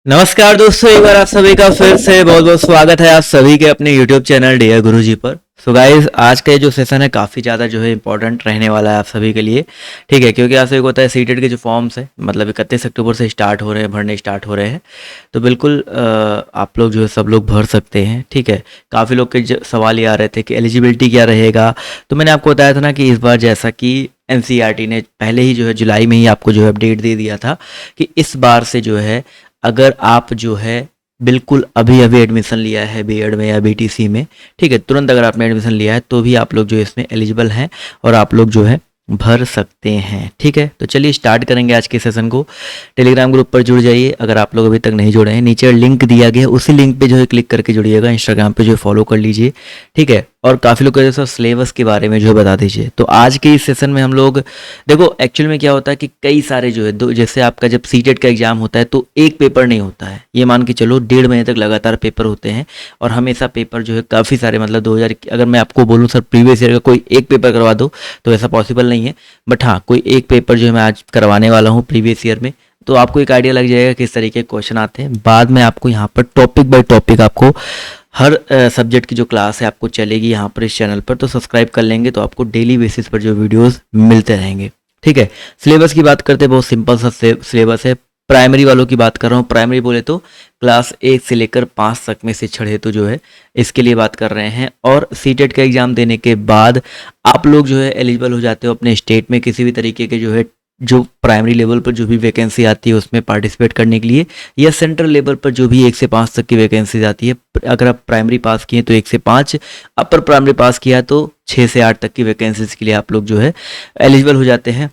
नमस्कार दोस्तों, एक बार आप सभी का फिर से बहुत बहुत स्वागत है आप सभी के अपने YouTube चैनल डियर गुरुजी पर। सो गाइस, आज का ये जो सेशन है काफ़ी ज़्यादा जो है इंपॉर्टेंट रहने वाला है आप सभी के लिए। ठीक है, क्योंकि आप सभी को पता है सीटेट के जो फॉर्म्स है मतलब 31 अक्टूबर से स्टार्ट हो रहे हैं, भरने स्टार्ट हो रहे हैं। तो बिल्कुल आप लोग जो है सब लोग भर सकते हैं। ठीक है, काफ़ी लोग के सवाल ये आ रहे थे कि एलिजिबिलिटी क्या रहेगा। तो मैंने आपको बताया था ना कि इस बार जैसा कि NCERT ने पहले ही जो है जुलाई में ही आपको जो है अपडेट दे दिया था कि इस बार से जो है अगर आप जो है बिल्कुल अभी अभी एडमिशन लिया है बीएड में या बीटीसी में, ठीक है, तुरंत अगर आपने एडमिशन लिया है तो भी आप लोग जो है इसमें एलिजिबल हैं और आप लोग जो है भर सकते हैं। ठीक है, तो चलिए स्टार्ट करेंगे आज के सेशन को। टेलीग्राम ग्रुप पर जुड़ जाइए अगर आप लोग अभी तक नहीं जुड़े हैं, नीचे लिंक दिया गया है उसी लिंक पे जो है क्लिक करके जुड़िएगा। इंस्टाग्राम पे जो है फॉलो कर लीजिए। ठीक है, और काफ़ी लोग कहते हैं सर सिलेबस के बारे में जो है बता दीजिए। तो आज के इस सेशन में हम लोग देखो एक्चुअल में क्या होता है कि कई सारे जो है दो, जैसे आपका जब सीटेट का एग्जाम होता है तो एक पेपर नहीं होता है, ये मान के चलो 1.5 महीने तक लगातार पेपर होते हैं और हमेशा पेपर जो है काफ़ी सारे मतलब 2000 अगर मैं आपको बोलूँ सर प्रीवियस ईयर का कोई एक पेपर करवा दो तो ऐसा पॉसिबल नहीं है। बट हाँ, कोई एक पेपर जो है मैं आज करवाने वाला हूँ प्रीवियस ईयर में, तो आपको एक आइडिया लग जाएगा किस तरीके के क्वेश्चन आते हैं। बाद में आपको यहाँ पर टॉपिक बाय टॉपिक आपको हर सब्जेक्ट की जो क्लास है आपको चलेगी यहाँ पर इस चैनल पर, तो सब्सक्राइब कर लेंगे तो आपको डेली बेसिस पर जो वीडियोस मिलते रहेंगे। ठीक है, सिलेबस की बात करते हैं, बहुत सिंपल सा सिलेबस है। प्राइमरी वालों की बात कर रहा हूँ, प्राइमरी बोले तो क्लास 1 से लेकर 5 तक में शिक्षण हेतु जो है इसके लिए बात कर रहे हैं। और सीटेट का एग्ज़ाम देने के बाद आप लोग जो है एलिजिबल हो जाते हो अपने स्टेट में किसी भी तरीके के जो है जो प्राइमरी लेवल पर जो भी वैकेंसी आती है उसमें पार्टिसिपेट करने के लिए, या सेंट्रल लेवल पर जो भी 1 से 5 तक की वैकेंसीज आती है। अगर आप प्राइमरी पास किए तो 1 से 5, अपर प्राइमरी पास किया तो 6 से 8 तक की वैकेंसीज के लिए आप लोग जो है एलिजिबल हो जाते हैं।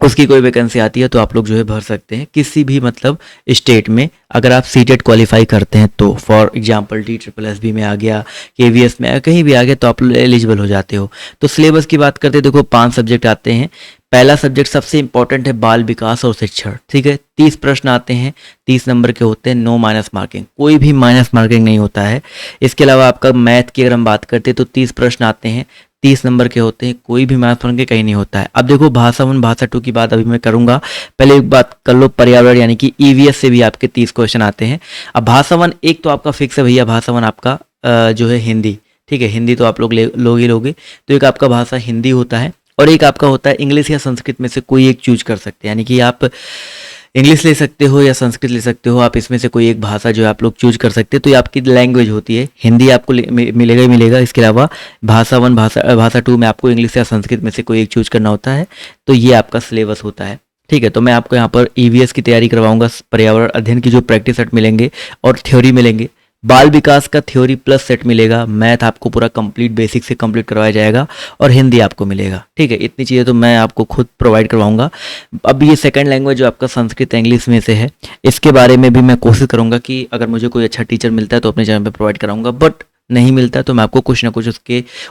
उसकी कोई वैकेंसी आती है तो आप लोग जो है भर सकते हैं किसी भी मतलब स्टेट में अगर आप सीटेट क्वालिफाई करते हैं तो। फॉर एग्जांपल TSSB में आ गया, KVS में कहीं भी आ गया तो आप लोग एलिजिबल हो जाते हो। तो सिलेबस की बात करते हैं, देखो 5 सब्जेक्ट आते हैं। पहला सब्जेक्ट सबसे इंपॉर्टेंट है बाल विकास और शिक्षण। ठीक है, 30 प्रश्न आते हैं, 30 नंबर के होते हैं, नो माइनस मार्किंग, कोई भी माइनस मार्किंग नहीं होता है। इसके अलावा आपका मैथ की अगर हम बात करते हैं तो 30 प्रश्न आते हैं, 30 नंबर के होते हैं, कोई भी माइनस मार्किंग कहीं नहीं होता है। अब देखो भाषा 1 भाषा 2 की बात अभी मैं करूंगा, पहले एक बात कर लो पर्यावरण यानी कि EVS से भी आपके 30 क्वेश्चन आते हैं। अब भाषा 1 एक तो आपका फिक्स है भैया, भाषा 1 आपका जो है हिंदी। ठीक है, हिंदी तो आप लोग लोगे, तो एक आपका भाषा हिंदी होता है और एक आपका होता है इंग्लिश या संस्कृत में से कोई एक चूज कर सकते हैं, यानी कि आप इंग्लिश ले सकते हो या संस्कृत ले सकते हो, आप इसमें से कोई एक भाषा जो है आप लोग चूज कर सकते हैं। तो ये आपकी लैंग्वेज होती है, हिंदी आपको मिलेगा ही मिलेगा। इसके अलावा भाषा 1 भाषा 2 में आपको इंग्लिश या संस्कृत में से कोई एक चूज करना होता है। तो ये आपका सिलेबस होता है। ठीक है, तो मैं आपको यहाँ पर EVS की तैयारी करवाऊंगा, पर्यावरण अध्ययन की जो प्रैक्टिस सेट मिलेंगे और थ्योरी मिलेंगे, बाल विकास का थ्योरी प्लस सेट मिलेगा, मैथ आपको पूरा कंप्लीट बेसिक से कंप्लीट करवाया जाएगा और हिंदी आपको मिलेगा। ठीक है, इतनी चीज़ें तो मैं आपको खुद प्रोवाइड करवाऊंगा। अब ये सेकंड लैंग्वेज जो आपका संस्कृत इंग्लिश में से है, इसके बारे में भी मैं कोशिश करूंगा कि अगर मुझे कोई अच्छा टीचर मिलता है तो अपने चैनल पर प्रोवाइड कराऊंगा, बट नहीं मिलता तो मैं आपको कुछ ना कुछ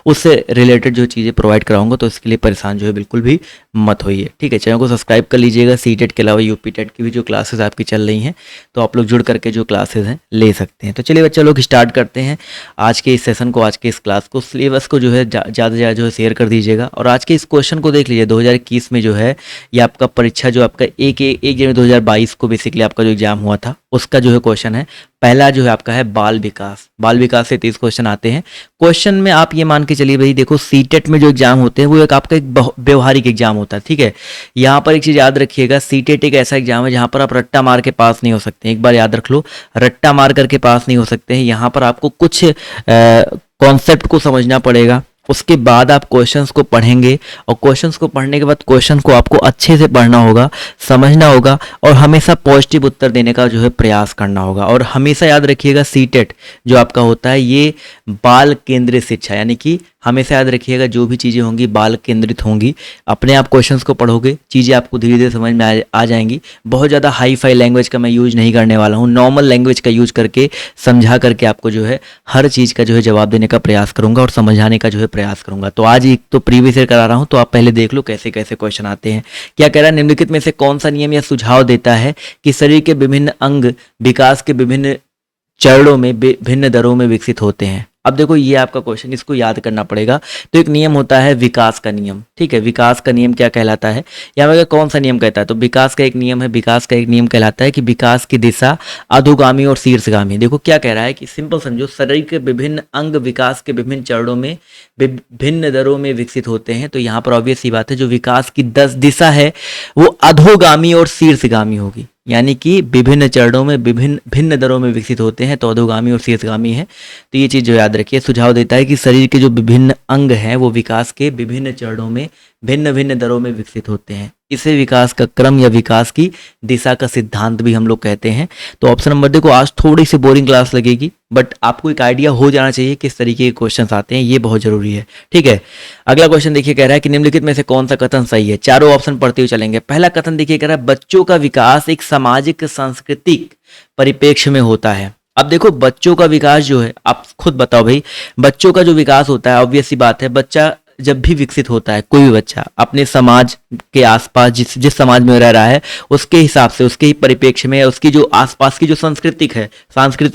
उससे रिलेटेड जो चीज़ें प्रोवाइड कराऊंगा। तो इसके लिए परेशान जो है बिल्कुल भी मत होइए। ठीक है, चैनल को सब्सक्राइब कर लीजिएगा। सीटेट के अलावा यूपी टेट की भी जो क्लासेस आपकी चल रही हैं तो आप लोग जुड़ करके जो क्लासेस हैं ले सकते हैं। तो चलिए बच्चा लोग स्टार्ट करते हैं आज के इस सेशन को, आज के इस क्लास को। सिलेबस को जो है ज़्यादा से ज़्यादा जो है शेयर कर दीजिएगा और आज के इस क्वेश्चन को देख लीजिए। 2021 में जो है ये आपका परीक्षा जो आपका 1 जनवरी 2022 को बेसिकली आपका जो एग्जाम हुआ था उसका जो है क्वेश्चन है। पहला जो है आपका है बाल विकास, बाल विकास से 30 क्वेश्चन आते हैं। क्वेश्चन में आप ये मान के चलिए भाई, देखो सीटेट में जो एग्जाम होते हैं वो एक आपका एक व्यवहारिक एग्जाम होता है। ठीक है, यहाँ पर एक चीज याद रखिएगा, सीटेट एक ऐसा एग्जाम है जहाँ पर आप रट्टा मार के पास नहीं हो सकते। एक बार याद रख लो, रट्टा मार करके पास नहीं हो सकते हैं। यहाँ पर आपको कुछ कॉन्सेप्ट को समझना पड़ेगा, उसके बाद आप क्वेश्चंस को पढ़ेंगे और क्वेश्चंस को पढ़ने के बाद क्वेश्चन को आपको अच्छे से पढ़ना होगा, समझना होगा और हमेशा पॉजिटिव उत्तर देने का जो है प्रयास करना होगा। और हमेशा याद रखिएगा सीटेट जो आपका होता है ये बाल केंद्रित शिक्षा, यानी कि हमेशा याद रखिएगा जो भी चीज़ें होंगी बाल केंद्रित होंगी। अपने आप क्वेश्चंस को पढ़ोगे, चीज़ें आपको धीरे धीरे समझ में आ जाएंगी। बहुत ज़्यादा हाई फाई लैंग्वेज का मैं यूज़ नहीं करने वाला हूँ, नॉर्मल लैंग्वेज का यूज़ करके समझा करके आपको जो है हर चीज़ का जो है जवाब देने का प्रयास करूँगा और समझाने का जो है प्रयास करूँगा। तो आज एक तो प्रीवियस ईयर करा रहा हूँ, तो आप पहले देख लो कैसे कैसे क्वेश्चन आते हैं। क्या कह रहा है, निम्नलिखित में से कौन सा नियम या सुझाव देता है कि शरीर के विभिन्न अंग विकास के विभिन्न चरणों में भिन्न दरों में विकसित होते हैं। अब देखो ये आपका क्वेश्चन, इसको याद करना पड़ेगा। तो एक नियम होता है विकास का नियम, ठीक है। विकास का नियम क्या कहलाता है, या अगर कौन सा नियम कहता है, तो विकास का एक नियम है, विकास का एक नियम कहलाता है कि विकास की दिशा अधोगामी और शीर्षगामी। देखो क्या कह रहा है कि सिंपल समझो, शरीर के विभिन्न अंग विकास के विभिन्न चरणों में विभिन्न दरों में विकसित होते हैं। तो यहाँ पर ऑब्वियस सी बात है, जो विकास की दिशा है वो अधोगामी और शीर्षगामी होगी, यानी कि विभिन्न चरणों में भिन्न दरों में विकसित होते हैं, तो अधोगामी और शीर्षगामी है। तो ये चीज़ जो याद रखिए। सुझाव देता है कि शरीर के जो विभिन्न अंग हैं वो विकास के विभिन्न चरणों में भिन्न भिन्न दरों में विकसित होते हैं। इसे विकास का क्रम या विकास की दिशा का सिद्धांत भी हम लोग कहते हैं। तो ऑप्शन नंबर देखो, आज थोड़ी सी बोरिंग क्लास लगेगी, बट आपको एक आइडिया हो जाना चाहिए किस तरीके के क्वेश्चंस आते हैं, ये बहुत जरूरी है, ठीक है। अगला क्वेश्चन देखिए, कह रहा है कि निम्नलिखित में से कौन सा कथन सही है। चारों ऑप्शन पढ़ते हुए चलेंगे। पहला कथन देखिए, कह रहा है बच्चों का विकास एक सामाजिक सांस्कृतिक परिप्रेक्ष्य में होता है। अब देखो बच्चों का विकास जो है, आप खुद बताओ भाई, बच्चों का जो विकास होता है, ऑब्वियस सी बात है, बच्चा जब भी विकसित होता है, कोई भी बच्चा अपने समाज के आसपास जिस समाज में रह रहा है उसके हिसाब से, उसके ही परिप्रेक्ष्य में, उसकी जो आसपास की जो संस्कृति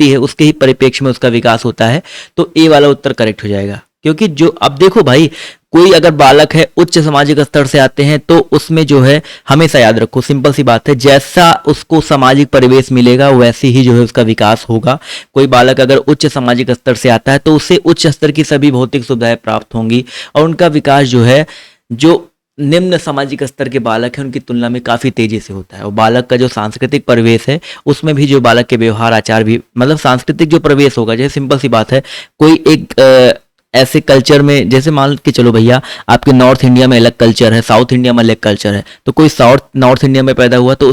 है उसके ही परिप्रेक्ष्य में उसका विकास होता है। तो ए वाला उत्तर करेक्ट हो जाएगा। क्योंकि जो अब देखो भाई, कोई अगर बालक है उच्च सामाजिक स्तर से आते हैं तो उसमें जो है, हमेशा याद रखो, सिंपल सी बात है, जैसा उसको सामाजिक परिवेश मिलेगा वैसे ही जो है उसका विकास होगा। कोई बालक अगर उच्च सामाजिक स्तर से आता है तो उसे उच्च स्तर की सभी भौतिक सुविधाएं प्राप्त होंगी, और उनका विकास जो है, जो निम्न सामाजिक स्तर के बालक हैं उनकी तुलना में काफी तेजी से होता है। और बालक का जो सांस्कृतिक परिवेश है उसमें भी जो बालक के व्यवहार आचार भी, मतलब सांस्कृतिक जो परिवेश होगा, जैसे सिंपल सी बात है, कोई एक ऐसे कल्चर में, जैसे मान के चलो भैया, आपके नॉर्थ इंडिया में अलग कल्चर है, साउथ इंडिया में अलग कल्चर है, तो कोई नॉर्थ इंडिया में पैदा हुआ तो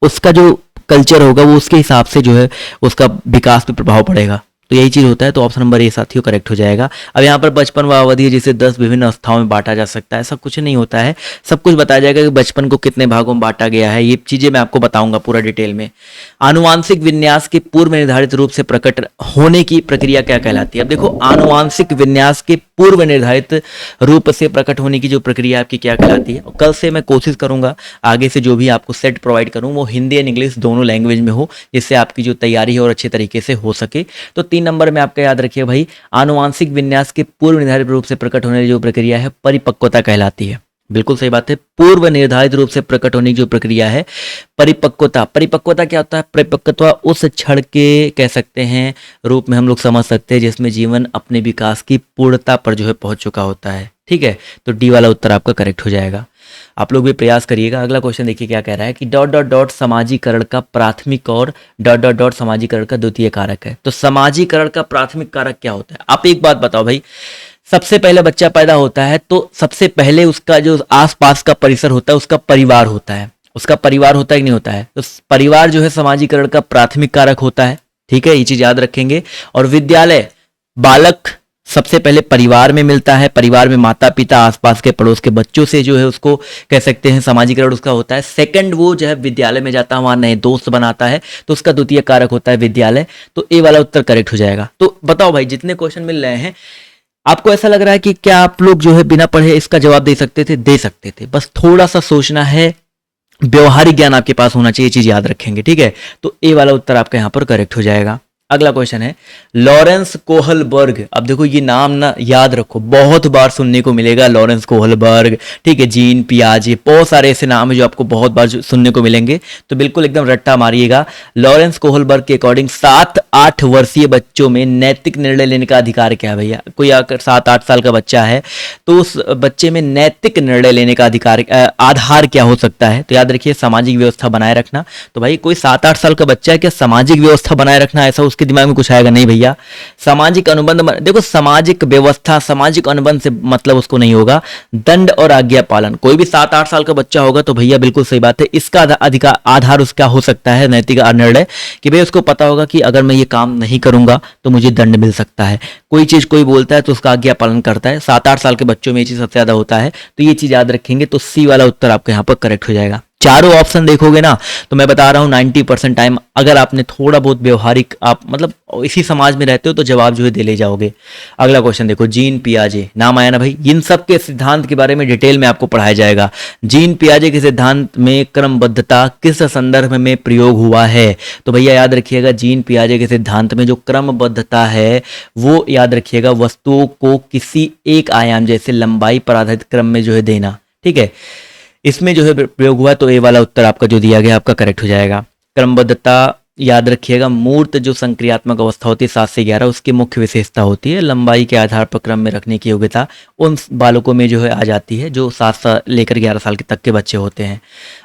उसका जो कल्चर होगा वो उसके हिसाब से जो है उसका विकास पे प्रभाव पड़ेगा। तो यही चीज होता है। तो ऑप्शन नंबर ए साथियों करेक्ट हो जाएगा। अब यहाँ पर बचपन व अवधि है जिसे 10 विभिन्न अवस्थाओं में बांटा जा सकता है, सब कुछ नहीं होता है, सब कुछ बताया जाएगा कि बचपन को कितने भागों में बांटा गया है, ये चीजें मैं आपको बताऊंगा पूरा डिटेल में। आनुवांशिक विन्यास के पूर्व निर्धारित रूप से प्रकट होने की प्रक्रिया क्या कहलाती है। अब देखो, आनुवांशिक विन्यास के पूर्व निर्धारित रूप से प्रकट होने की जो प्रक्रिया आपकी क्या कहलाती है। और कल से मैं कोशिश करूंगा आगे से जो भी आपको सेट प्रोवाइड करूं वो हिंदी एंड इंग्लिश दोनों लैंग्वेज में हो, जिससे आपकी जो तैयारी है और अच्छे तरीके से हो सके। तो 3 नंबर में आपका याद रखिए भाई, आनुवांशिक विन्यास के पूर्व निर्धारित रूप से प्रकट होने की जो प्रक्रिया है परिपक्वता कहलाती है। बिल्कुल सही बात है, पूर्व निर्धारित रूप से प्रकट होने की जो प्रक्रिया है परिपक्वता। परिपक्वता क्या होता है, परिपक्वता उस क्षण के कह सकते हैं रूप में हम लोग समझ सकते हैं जिसमें जीवन अपने विकास की पूर्णता पर जो है पहुंच चुका होता है, ठीक है। तो डी वाला उत्तर आपका करेक्ट हो जाएगा। आप लोग भी प्रयास करिएगा। अगला क्वेश्चन देखिए क्या कह रहा है कि डॉट डॉट डॉट समाजीकरण का प्राथमिक और डॉट डॉट डॉट समाजीकरण का द्वितीय कारक है। तो समाजीकरण का प्राथमिक कारक क्या होता है। आप एक बात बताओ भाई, सबसे पहले बच्चा पैदा होता है तो सबसे पहले उसका जो आसपास का परिसर होता है उसका परिवार होता है, उसका परिवार होता है कि नहीं होता है। तो परिवार जो है समाजीकरण का प्राथमिक कारक होता है, ठीक है, ये चीज याद रखेंगे। और विद्यालय, बालक सबसे पहले परिवार में मिलता है, परिवार में माता पिता आसपास के पड़ोस के बच्चों से जो है उसको कह सकते हैं समाजीकरण उसका होता है। सेकंड वो जो है विद्यालय में जाता है, वहां नए दोस्त बनाता है, तो उसका द्वितीय कारक होता है विद्यालय। तो ए वाला उत्तर करेक्ट हो जाएगा। तो बताओ भाई, जितने क्वेश्चन मिल रहे हैं आपको ऐसा लग रहा है कि क्या आप लोग जो है बिना पढ़े इसका जवाब दे सकते थे, दे सकते थे, बस थोड़ा सा सोचना है, व्यवहारिक ज्ञान आपके पास होना चाहिए, चीज याद रखेंगे, ठीक है। तो ए वाला उत्तर आपका यहाँ पर करेक्ट हो जाएगा। अगला क्वेश्चन है लॉरेंस कोहलबर्ग। अब देखो ये नाम ना याद रखो, बहुत बार सुनने को मिलेगा, लॉरेंस कोहलबर्ग, ठीक है, जीन पियाजे, बहुत सारे ऐसे नाम है जो आपको बहुत बार सुनने को मिलेंगे। तो बिल्कुल एकदम रट्टा मारिएगा। लॉरेंस कोहलबर्ग के अकॉर्डिंग 7-8 वर्षीय बच्चों में नैतिक निर्णय लेने का अधिकार क्या है भैया। कोई अगर 7-8 साल का बच्चा है तो उस बच्चे में नैतिक निर्णय लेने का अधिकार आधार क्या हो सकता है। तो याद रखिए सामाजिक व्यवस्था बनाए रखना। तो भाई कोई 7-8 साल का बच्चा है, क्या सामाजिक व्यवस्था बनाए रखना ऐसा उसके दिमाग में कुछ आएगा? नहीं भैया। सामाजिक अनुबंध, देखो सामाजिक व्यवस्था, सामाजिक अनुबंध से मतलब उसको नहीं होगा दंड और आज्ञा पालन। कोई भी 7-8 साल का बच्चा होगा तो भैया बिल्कुल सही बात है, इसका अधिकार आधार उसका हो सकता है नैतिक निर्णय, कि भाई उसको पता होगा कि अगर मैं ये काम नहीं करूंगा तो मुझे दंड मिल सकता है। कोई चीज कोई बोलता है तो उसका आज्ञा पालन करता है। 7-8 साल के बच्चों में ये चीज सबसे ज्यादा होता है, तो ये चीज याद रखेंगे। तो सी वाला उत्तर आपका यहाँ पर करेक्ट हो जाएगा। चारों ऑप्शन देखोगे ना तो मैं बता रहा हूँ 90% टाइम अगर आपने थोड़ा बहुत व्यवहारिक आप मतलब इसी समाज में रहते हो तो जवाब जो है दे ले जाओगे। अगला क्वेश्चन देखो, जीन पियाजे नाम आया ना भाई, इन सब के सिद्धांत के बारे में डिटेल में आपको पढ़ाया जाएगा। जीन पियाजे के सिद्धांत में क्रमबद्धता किस संदर्भ में प्रयोग हुआ है? तो भैया याद रखिएगा, जीन पियाजे के सिद्धांत में जो क्रमबद्धता है वो याद रखिएगा वस्तुओं को किसी एक आयाम जैसे लंबाई पर आधारित क्रम में जो है देना। ठीक है, इसमें जो है प्रयोग हुआ, तो ए वाला उत्तर आपका जो दिया गया आपका करेक्ट हो जाएगा। क्रमबद्धता याद रखिएगा, मूर्त जो संक्रियात्मक अवस्था होती है 7 से 11 उसकी मुख्य विशेषता होती है लंबाई के आधार पर क्रम में रखने की योग्यता उन बालकों में जो है आ जाती है जो 7 साल लेकर 11 साल के तक के बच्चे होते हैं।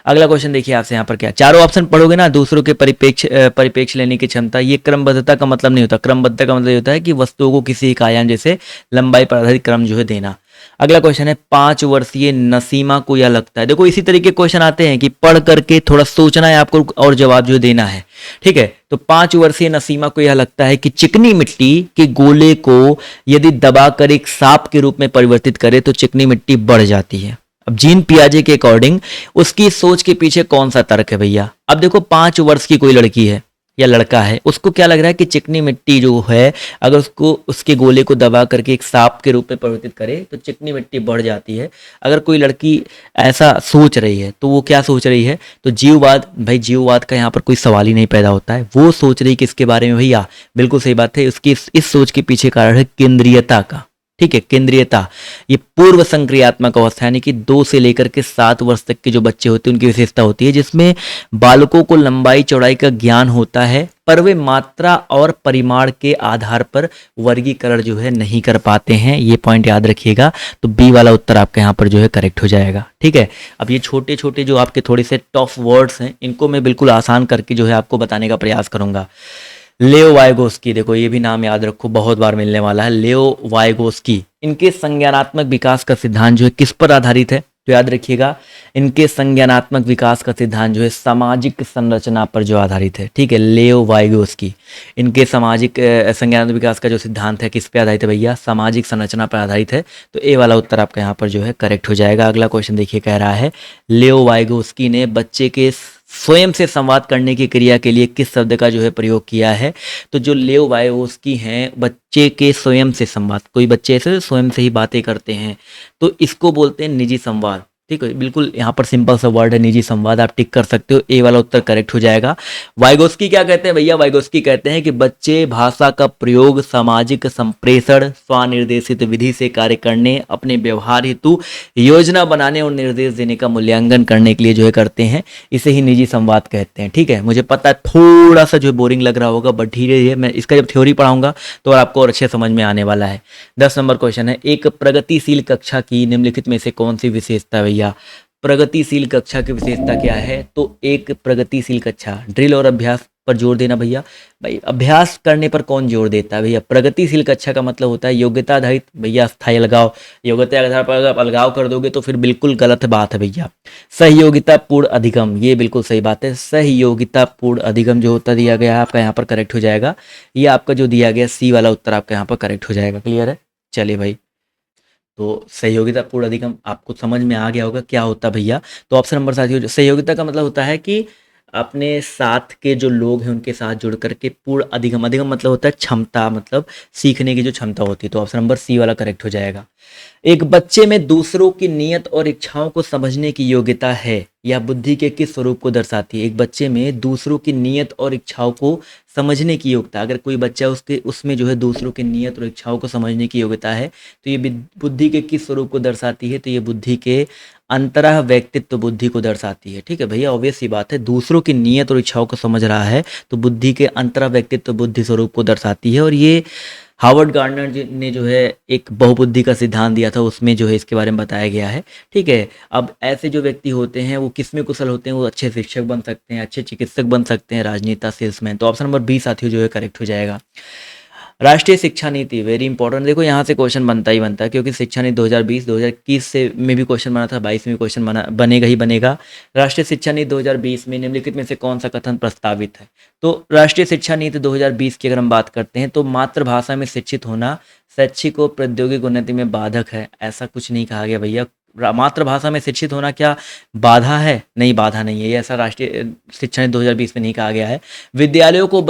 अगला क्वेश्चन देखिए आपसे यहाँ पर क्या, चारों ऑप्शन पढ़ोगे ना, दूसरों के परिपेक्ष लेने की क्षमता, ये क्रमबद्धता का मतलब नहीं होता। क्रमबद्धता का मतलब होता है कि वस्तुओं को किसी एक आयाम जैसे लंबाई पर आधारित क्रम जो है देना। अगला क्वेश्चन है, 5 वर्षीय नसीमा को यह लगता है, देखो इसी तरीके क्वेश्चन आते हैं कि पढ़ करके थोड़ा सोचना है आपको और जवाब जो देना है। ठीक है, तो 5 वर्षीय नसीमा को यह लगता है कि चिकनी मिट्टी के गोले को यदि दबाकर एक सांप के रूप में परिवर्तित करे तो चिकनी मिट्टी बढ़ जाती है। अब जीन पियाजे के अकॉर्डिंग उसकी सोच के पीछे कौन सा तर्क है भैया? अब देखो 5 वर्ष की कोई लड़की है या लड़का है, उसको क्या लग रहा है कि चिकनी मिट्टी जो है अगर उसको उसके गोले को दबा करके एक सांप के रूप में परिवर्तित करे तो चिकनी मिट्टी बढ़ जाती है। अगर कोई लड़की ऐसा सोच रही है तो वो क्या सोच रही है? तो जीववाद, भाई जीववाद का यहाँ पर कोई सवाल ही नहीं पैदा होता है। वो सोच रही है किसके बारे में भैया? बिल्कुल सही बात है, उसकी इस सोच के पीछे कारण है केंद्रीयता का। ठीक है, केंद्रीयता, ये पूर्व संक्रियात्मक अवस्था यानी कि 2 से लेकर के 7 वर्ष तक के जो बच्चे होते हैं उनकी विशेषता होती है जिसमें बालकों को लंबाई चौड़ाई का ज्ञान होता है पर वे मात्रा और परिमाण के आधार पर वर्गीकरण जो है नहीं कर पाते हैं। ये पॉइंट याद रखिएगा, तो बी वाला उत्तर आपका यहाँ पर जो है करेक्ट हो जाएगा। ठीक है, अब ये छोटे छोटे जो आपके थोड़े से टफ वर्ड्स हैं इनको मैं बिल्कुल आसान करके जो है आपको बताने का प्रयास करूंगा। लेओ वाइगोस्की, देखो ये भी नाम याद रखो, बहुत बार मिलने वाला है। लेओ वाइगोस्की, इनके संज्ञानात्मक विकास का सिद्धांत जो है किस पर आधारित है? तो याद रखिएगा, इनके संज्ञानात्मक विकास का सिद्धांत जो है सामाजिक संरचना पर जो आधारित है। ठीक है, लेओ वाइगोस्की, इनके सामाजिक संज्ञानात्मक विकास का जो सिद्धांत है किस पे आधारित है भैया? सामाजिक संरचना पर आधारित है। तो ए वाला उत्तर आपका यहाँ पर जो है करेक्ट हो जाएगा। अगला क्वेश्चन देखिए, कह रहा है लेओ वाइगोस्की ने बच्चे के स्वयं से संवाद करने की क्रिया के लिए किस शब्द का जो है प्रयोग किया है? तो जो लेओ वाइगोस्की हैं, बच्चे के स्वयं से संवाद, कोई बच्चे ऐसे स्वयं से ही बातें करते हैं तो इसको बोलते हैं निजी संवाद। ठीक है, बिल्कुल यहाँ पर सिंपल सा वर्ड है निजी संवाद, आप टिक कर सकते हो, ए वाला उत्तर करेक्ट हो जाएगा। वाइगोस्की क्या कहते हैं भैया? वाइगोस्की कहते हैं कि बच्चे भाषा का प्रयोग सामाजिक संप्रेषण, स्वनिर्देशित विधि से कार्य करने, अपने व्यवहार हेतु योजना बनाने और निर्देश देने का मूल्यांकन करने के लिए जो है करते हैं, इसे ही निजी संवाद कहते हैं। ठीक है, मुझे पता है थोड़ा सा जो बोरिंग लग रहा होगा बट धीरे धीरे मैं इसका जब थ्योरी पढ़ाऊंगा तो आपको और अच्छे समझ में आने वाला है। 10 नंबर क्वेश्चन है, एक प्रगतिशील कक्षा की निम्नलिखित में से कौन सी विशेषता है भैया? प्रगतिशील कक्षा की विशेषता क्या है? तो एक प्रगतिशील कक्षा, ड्रिल और अभ्यास पर जोर देना भैया। भाई अभ्यास करने पर कौन जोर देता है भैया? प्रगतिशील कक्षा का मतलब होता है योग्यता आधारित भैया स्थायी अलगाव। योग्यता के आधार पर अगर आप अलगाव कर दोगे तो फिर बिल्कुल गलत बात है भैया। सहयोगिता पूर्ण अधिगम, ये बिल्कुल सही बात है। सहयोगिता पूर्ण अधिगम जो होता दिया गया है आपका यहाँ पर करेक्ट हो जाएगा। ये आपका जो दिया गया सी वाला उत्तर आपका यहाँ पर करेक्ट हो जाएगा। क्लियर है? चलिए भाई, तो सहयोगिता पूर्ण अधिगम आपको समझ में आ गया होगा क्या होता भैया? तो ऑप्शन नंबर साथियों, सहयोगिता का मतलब होता है कि अपने साथ के जो लोग हैं उनके साथ जुड़ करके पूर्ण अधिगम, अधिगम मतलब होता है क्षमता, मतलब सीखने की जो क्षमता होती है। तो ऑप्शन नंबर सी वाला करेक्ट हो जाएगा। एक बच्चे में दूसरों की नीयत और इच्छाओं को समझने की योग्यता है, यह बुद्धि के किस स्वरूप को दर्शाती है? एक बच्चे में दूसरों की नीयत और इच्छाओं को समझने की योग्यता, अगर कोई बच्चा उसमें जो है दूसरों की नीयत और इच्छाओं को समझने की योग्यता है तो ये बुद्धि के किस स्वरूप को दर्शाती है? तो ये बुद्धि के अंतरः व्यक्तित्व बुद्धि को दर्शाती है। ठीक है भैया, ऑब्वियस सी बात है, दूसरों की नीयत और इच्छाओं को समझ रहा है तो बुद्धि के अंतरः व्यक्तित्व बुद्धि स्वरूप को दर्शाती है। और ये हार्वर्ड गार्डनर ने जो है एक बहुबुद्धि का सिद्धांत दिया था, उसमें जो है इसके बारे में बताया गया है। ठीक है, अब ऐसे जो व्यक्ति होते हैं वो किस में कुशल होते हैं? वो अच्छे शिक्षक बन सकते हैं, अच्छे चिकित्सक बन सकते हैं, राजनेता, सेल्समैन। तो ऑप्शन नंबर बी साथियों जो है करेक्ट हो जाएगा। राष्ट्रीय शिक्षा नीति, वेरी इंपॉर्टेंट, देखो यहाँ से क्वेश्चन बनता ही बनता है क्योंकि शिक्षा नीति 2020 2021 से में भी क्वेश्चन बना था, 22 में भी क्वेश्चन बनेगा ही बनेगा। राष्ट्रीय शिक्षा नीति 2020 में निम्नलिखित में से कौन सा कथन प्रस्तावित है? तो राष्ट्रीय शिक्षा नीति 2020 की अगर हम बात करते हैं तो मातृभाषा में शिक्षित होना शैक्षिक और प्रौद्योगिक उन्नति में बाधक है, ऐसा कुछ नहीं कहा गया भैया। मातृभाषा में शिक्षित होना क्या बाधा है? नहीं, बाधा नहीं है। ये ऐसा राष्ट्रीय शिक्षा नीति 2020 में नहीं कहा गया है। विद्यालयों को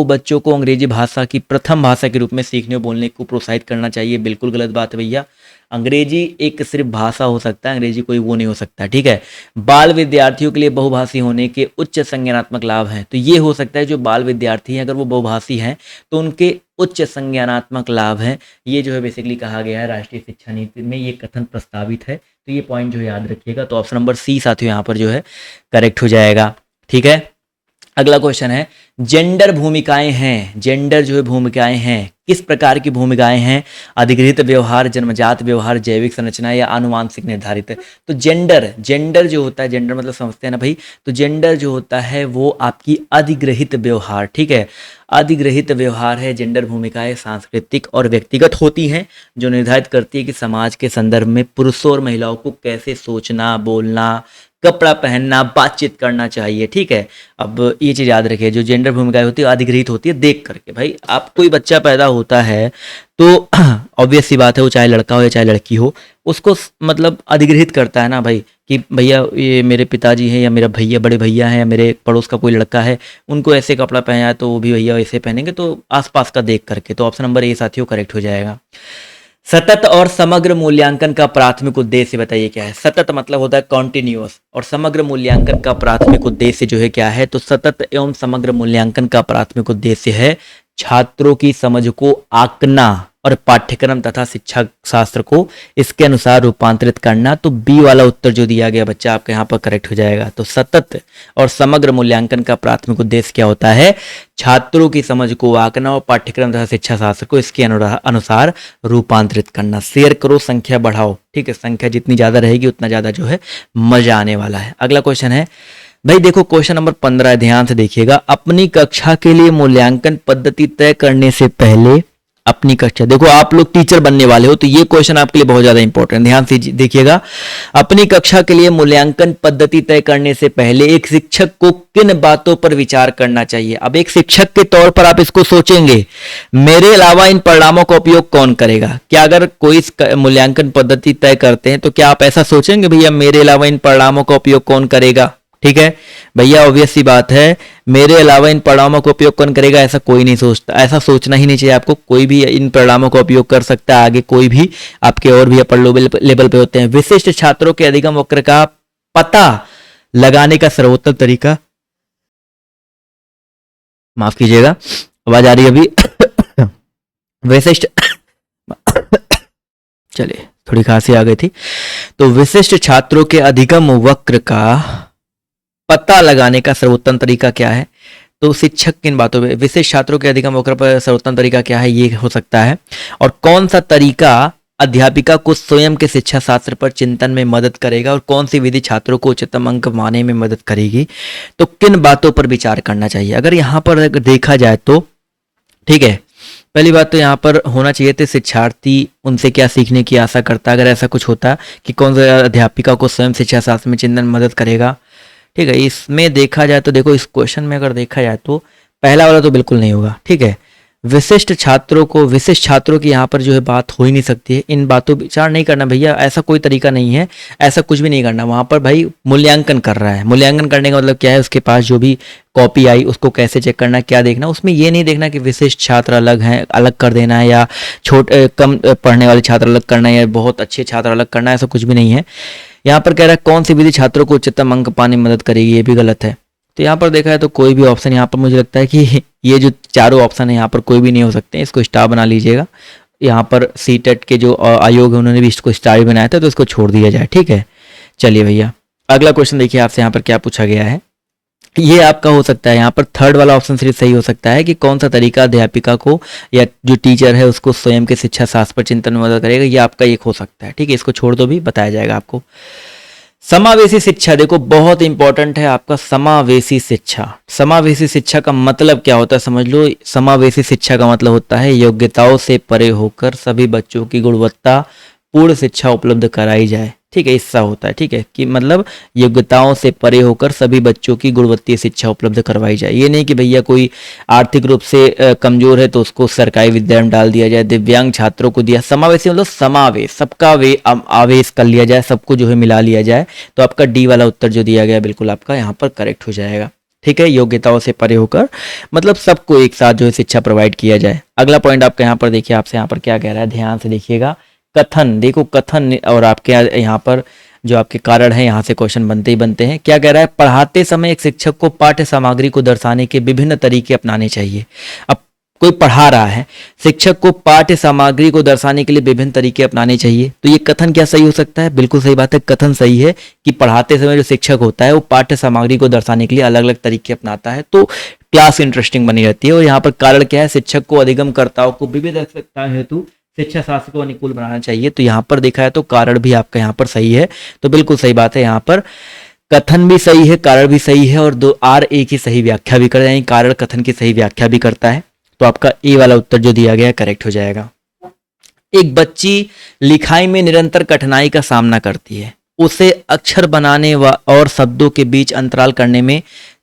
बच्चों को अंग्रेजी भाषा की प्रथम भाषा के रूप में सीखने और बोलने को प्रोत्साहित करना चाहिए। बिल्कुल गलत बात है भैया। अंग्रेजी एक सिर्फ भाषा हो सकता है, अंग्रेजी कोई वो नहीं हो सकता, ठीक है। बाल विद्यार्थियों के लिए बहुभाषी होने के उच्च संज्ञानात्मक लाभ हैं। तो ये हो सकता है जो बाल विद्यार्थी हैं अगर वो बहुभाषी हैं तो उनके उच्च संज्ञानात्मक लाभ हैं। ये जो है बेसिकली कहा गया है राष्ट्रीय शिक्षा नीति में, ये कथन प्रस्तावित है। तो ये पॉइंट जो है याद रखिएगा। तो ऑप्शन नंबर सी साथियों यहाँ पर जो है करेक्ट हो जाएगा, ठीक है। अगला क्वेश्चन है जेंडर भूमिकाएं हैं। जेंडर जो है भूमिकाएं हैं, किस प्रकार की भूमिकाएं हैं? अधिग्रहित व्यवहार, जन्मजात व्यवहार, जैविक संरचना या आनुवांशिक निर्धारित है। तो जेंडर जो होता है, जेंडर मतलब समझते हैं ना भाई, तो जेंडर जो होता है वो आपकी अधिग्रहित व्यवहार, ठीक है। अधिग्रहित व्यवहार है। जेंडर भूमिकाएं सांस्कृतिक और व्यक्तिगत होती हैं जो निर्धारित करती है कि समाज के संदर्भ में पुरुषों और महिलाओं को कैसे सोचना, बोलना, कपड़ा पहनना, बातचीत करना चाहिए, ठीक है। अब ये चीज़ याद रखिए, जो जेंडर भूमिकाएं होती है अधिग्रहित होती है देख करके। भाई आप कोई बच्चा पैदा होता है तो ऑब्वियस सी बात है वो चाहे लड़का हो या चाहे लड़की हो, उसको मतलब अधिग्रहित करता है ना भाई कि भैया ये मेरे पिताजी हैं या मेरा भैया, बड़े भैया हैं या मेरे पड़ोस का कोई लड़का है, उनको ऐसे कपड़ा पहना है तो वो भी भैया वैसे पहनेंगे, तो आसपास का देख करके। तो ऑप्शन नंबर ए साथियों करेक्ट हो जाएगा। सतत और समग्र मूल्यांकन का प्राथमिक उद्देश्य बताइए क्या है? सतत मतलब होता है कॉन्टिन्यूअस, और समग्र मूल्यांकन का प्राथमिक उद्देश्य जो है क्या है? तो सतत एवं समग्र मूल्यांकन का प्राथमिक उद्देश्य है छात्रों की समझ को आंकना और पाठ्यक्रम तथा शिक्षा शास्त्र को इसके अनुसार रूपांतरित करना। तो बी वाला उत्तर जो दिया गया बच्चा आपका यहाँ पर करेक्ट हो जाएगा। तो सतत और समग्र मूल्यांकन का प्राथमिक उद्देश्य क्या होता है? छात्रों की समझ को आंकना और पाठ्यक्रम तथा शिक्षा शास्त्र को इसके अनुसार रूपांतरित करना। शेयर करो, संख्या बढ़ाओ, ठीक है। संख्या जितनी ज्यादा रहेगी उतना ज्यादा जो है मजा आने वाला है। अगला क्वेश्चन है भाई, देखो क्वेश्चन नंबर 15, ध्यान से देखिएगा। अपनी कक्षा के लिए मूल्यांकन पद्धति तय करने से पहले, अपनी कक्षा, देखो आप लोग टीचर बनने वाले हो तो ये क्वेश्चन आपके लिए बहुत ज्यादा इंपॉर्टेंट, ध्यान से देखिएगा। अपनी कक्षा के लिए मूल्यांकन पद्धति तय करने से पहले एक शिक्षक को किन बातों पर विचार करना चाहिए? अब एक शिक्षक के तौर पर आप इसको सोचेंगे, मेरे अलावा इन परिणामों का उपयोग कौन करेगा? क्या अगर कोई मूल्यांकन पद्धति तय करते हैं तो क्या आप ऐसा सोचेंगे भैया मेरे अलावा इन परिणामों का उपयोग कौन करेगा? ठीक है भैया, ऑब्वियस सी बात है, मेरे अलावा इन परिणामों का उपयोग कौन करेगा ऐसा कोई नहीं सोचता। ऐसा सोचना ही नहीं चाहिए आपको। कोई भी इन परिणामों का उपयोग कर सकता है, आगे कोई भी आपके और भी अपर लेवल पे होते हैं। विशिष्ट छात्रों के अधिगम वक्र का पता लगाने का सर्वोत्तम तरीका, माफ कीजिएगा आवाज आ रही है अभी विशिष्ट चलिए थोड़ी खांसी आ गई थी। तो विशिष्ट छात्रों के अधिगम वक्र का पता लगाने का सर्वोत्तम तरीका क्या है? तो शिक्षक किन बातों पे, विशिष्ट छात्रों के अधिगम वक्र पर सर्वोत्तम तरीका क्या है ये हो सकता है। और कौन सा तरीका अध्यापिका को स्वयं के शिक्षा शास्त्र पर चिंतन में मदद करेगा और कौन सी विधि छात्रों को उच्चतम अंक पाने में मदद करेगी? तो किन बातों पर विचार करना चाहिए अगर यहाँ पर देखा जाए तो? ठीक है, पहली बात तो यहाँ पर होना चाहिए थे शिक्षार्थी उनसे क्या सीखने की आशा करता है। अगर ऐसा कुछ होता कि कौन सा अध्यापिका को स्वयं शिक्षा शास्त्र में चिंतन में मदद करेगा, ठीक है। इसमें देखा जाए तो देखो इस क्वेश्चन में अगर देखा जाए तो पहला वाला तो बिल्कुल नहीं होगा, ठीक है। विशिष्ट छात्रों की यहाँ पर जो है बात हो ही नहीं सकती है। इन बातों पर विचार नहीं करना भैया, ऐसा कोई तरीका नहीं है, ऐसा कुछ भी नहीं करना। वहाँ पर भाई मूल्यांकन कर रहा है। मूल्यांकन करने का मतलब क्या है? उसके पास जो भी कॉपी आई उसको कैसे चेक करना, क्या देखना, उसमें ये नहीं देखना कि विशिष्ट छात्र अलग हैं, अलग कर देना है, या कम पढ़ने वाले छात्र अलग करना है, या बहुत अच्छे छात्र अलग करना है, ऐसा कुछ भी नहीं है। यहाँ पर कह रहा है कौन सी विधि छात्रों को उच्चतम अंक पाने में मदद करेगी, ये भी गलत है। तो यहाँ पर देखा है तो कोई भी ऑप्शन यहाँ पर मुझे लगता है कि ये जो चारों ऑप्शन है यहाँ पर कोई भी नहीं हो सकते, इसको स्टार बना लीजिएगा। यहाँ पर सीटेट के जो आयोग है उन्होंने भी इसको स्टार ही बनाया था, तो इसको छोड़ दिया जाए, ठीक है। चलिए भैया अगला क्वेश्चन देखिए आपसे यहाँ पर क्या पूछा गया है। ये आपका हो सकता है यहाँ पर थर्ड वाला ऑप्शन सिर्फ सही हो सकता है कि कौन सा तरीका अध्यापिका को या जो टीचर है उसको स्वयं के शिक्षा शास्त्र पर चिंतन में मदद करेगा, ये आपका एक हो सकता है, ठीक है। इसको छोड़ दो, भी बताया जाएगा आपको। समावेशी शिक्षा, देखो बहुत इंपॉर्टेंट है आपका समावेशी शिक्षा। समावेशी शिक्षा का मतलब क्या होता है समझ लो। समावेशी शिक्षा का मतलब होता है योग्यताओं से परे होकर सभी बच्चों की गुणवत्ता पूर्ण शिक्षा उपलब्ध कराई जाए। ठीक है, इससा होता है। ठीक है, कि मतलब योग्यताओं से परे होकर सभी बच्चों की गुणवत्तीय शिक्षा उपलब्ध करवाई जाए। ये नहीं कि भैया कोई आर्थिक रूप से कमजोर है तो उसको सरकारी विद्यालय में डाल दिया जाए, दिव्यांग छात्रों को दिया, समावेशी मतलब समावेश, सबका आवेश कर लिया जाए, सबको जो है मिला लिया जाए। तो आपका डी वाला उत्तर जो दिया गया बिल्कुल आपका यहाँ पर करेक्ट हो जाएगा। ठीक है, योग्यताओं से परे होकर मतलब सबको एक साथ जो है शिक्षा प्रोवाइड किया जाए। अगला पॉइंट आपका यहाँ पर देखिए, आपसे यहाँ पर क्या कह रहा है, ध्यान से देखिएगा। कथन, देखो कथन और आपके यहाँ पर जो आपके कारण है, यहाँ से क्वेश्चन बनते ही बनते हैं। क्या कह रहा है, पढ़ाते समय एक शिक्षक को पाठ्य सामग्री को दर्शाने के विभिन्न तरीके अपनाने चाहिए। अब कोई पढ़ा रहा है, शिक्षक को पाठ्य सामग्री को दर्शाने के लिए विभिन्न तरीके अपनाने चाहिए, तो ये कथन क्या सही हो सकता है? बिल्कुल सही बात है, कथन सही है कि पढ़ाते समय जो शिक्षक होता है वो पाठ्य सामग्री को दर्शाने के लिए अलग अलग तरीके अपनाता है, तो क्लास इंटरेस्टिंग बनी रहती है। और यहाँ पर कारण क्या है, शिक्षक को अधिगमकर्ताओं को विविध आवश्यकताओं हेतु शिक्षा शास्त्र को अनुकूल बनाना चाहिए। तो यहाँ पर देखा है तो कारण भी आपका यहाँ पर सही है, तो बिल्कुल सही बात है। यहाँ पर कथन भी सही है, कारण भी सही है, और दो आर एक ही सही व्याख्या भी करता है, यानी कारण कथन की सही व्याख्या भी करता है। तो आपका ए वाला उत्तर जो दिया गया है करेक्ट हो जाएगा। एक बच्ची लिखाई में निरंतर कठिनाई का सामना करती है, उसे अक्षर बनाने और शब्दों के बीच अंतराल करने में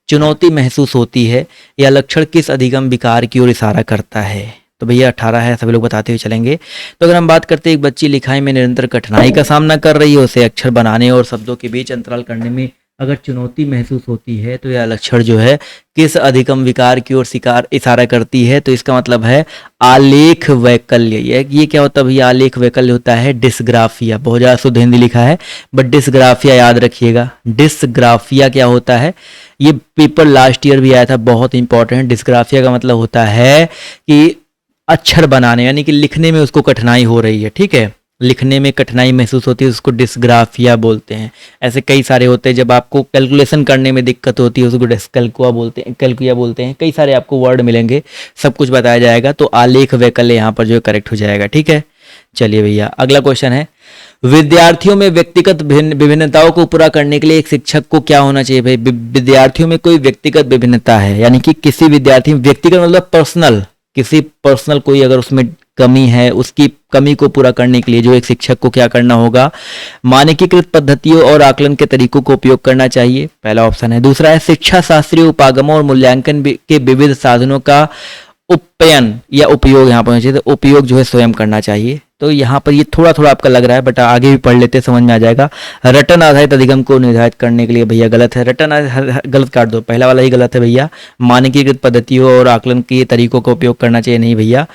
चुनौती महसूस होती है। यह लक्षण किस अधिगम विकार की ओर इशारा करता है? तो भैया 18 है, सभी लोग बताते हुए चलेंगे। तो अगर हम बात करते हैं एक बच्ची लिखाई में निरंतर कठिनाई का सामना कर रही है, उसे अक्षर बनाने और शब्दों के बीच अंतराल करने में अगर चुनौती महसूस होती है, तो यह लक्षण जो है किस अधिगम विकार की ओर इशारा करती है? तो इसका मतलब है आलेख वैकल्य। ये क्या होता है भैया? आलेख वैकल्य होता है डिस्ग्राफिया। बहुत ज़्यादा शुद्ध हिंदी लिखा है, बट डिस्ग्राफिया याद रखिएगा। डिस्ग्राफिया क्या होता है? ये पेपर लास्ट ईयर भी आया था, बहुत इंपॉर्टेंट। डिस्ग्राफिया का मतलब होता है कि अक्षर बनाने यानी कि लिखने में उसको कठिनाई हो रही है। ठीक है, लिखने में कठिनाई महसूस होती है, उसको डिस्ग्राफिया बोलते हैं। ऐसे कई सारे होते हैं, जब आपको कैलकुलेशन करने में दिक्कत होती है उसको डिस्कैल्कुआ बोलते हैं, कैलकुया बोलते हैं। कई सारे आपको वर्ड मिलेंगे, सब कुछ बताया जाएगा। तो आलेख वैकल्य यहाँ पर जो है करेक्ट हो जाएगा। ठीक है, चलिए भैया अगला क्वेश्चन है, विद्यार्थियों में व्यक्तिगत विभिन्नताओं को पूरा करने के लिए एक शिक्षक को क्या होना चाहिए? भाई विद्यार्थियों में कोई व्यक्तिगत विभिन्नता है, यानी कि किसी विद्यार्थी, व्यक्तिगत मतलब पर्सनल, किसी पर्सनल कोई अगर उसमें कमी है, उसकी कमी को पूरा करने के लिए जो एक शिक्षक को क्या करना होगा? मानकीकृत पद्धतियों और आकलन के तरीकों को उपयोग करना चाहिए, पहला ऑप्शन है। दूसरा है शिक्षा शास्त्रीय उपागमों और मूल्यांकन के विविध साधनों का उपयन या उपयोग यहाँ पर होना चाहिए, तो उपयोग जो है स्वयं करना चाहिए। तो यहाँ पर ये थोड़ा थोड़ा आपका लग रहा है, बट आगे भी पढ़ लेते समझ में आ जाएगा। रटन आधारित अधिगम को निर्धारित करने के लिए भैया गलत है, रटन गलत काट दो, पहला वाला ही गलत है भैया। मानकीकृत पद्धतियों और आकलन के तरीकों का उपयोग करना चाहिए, नहीं भैया।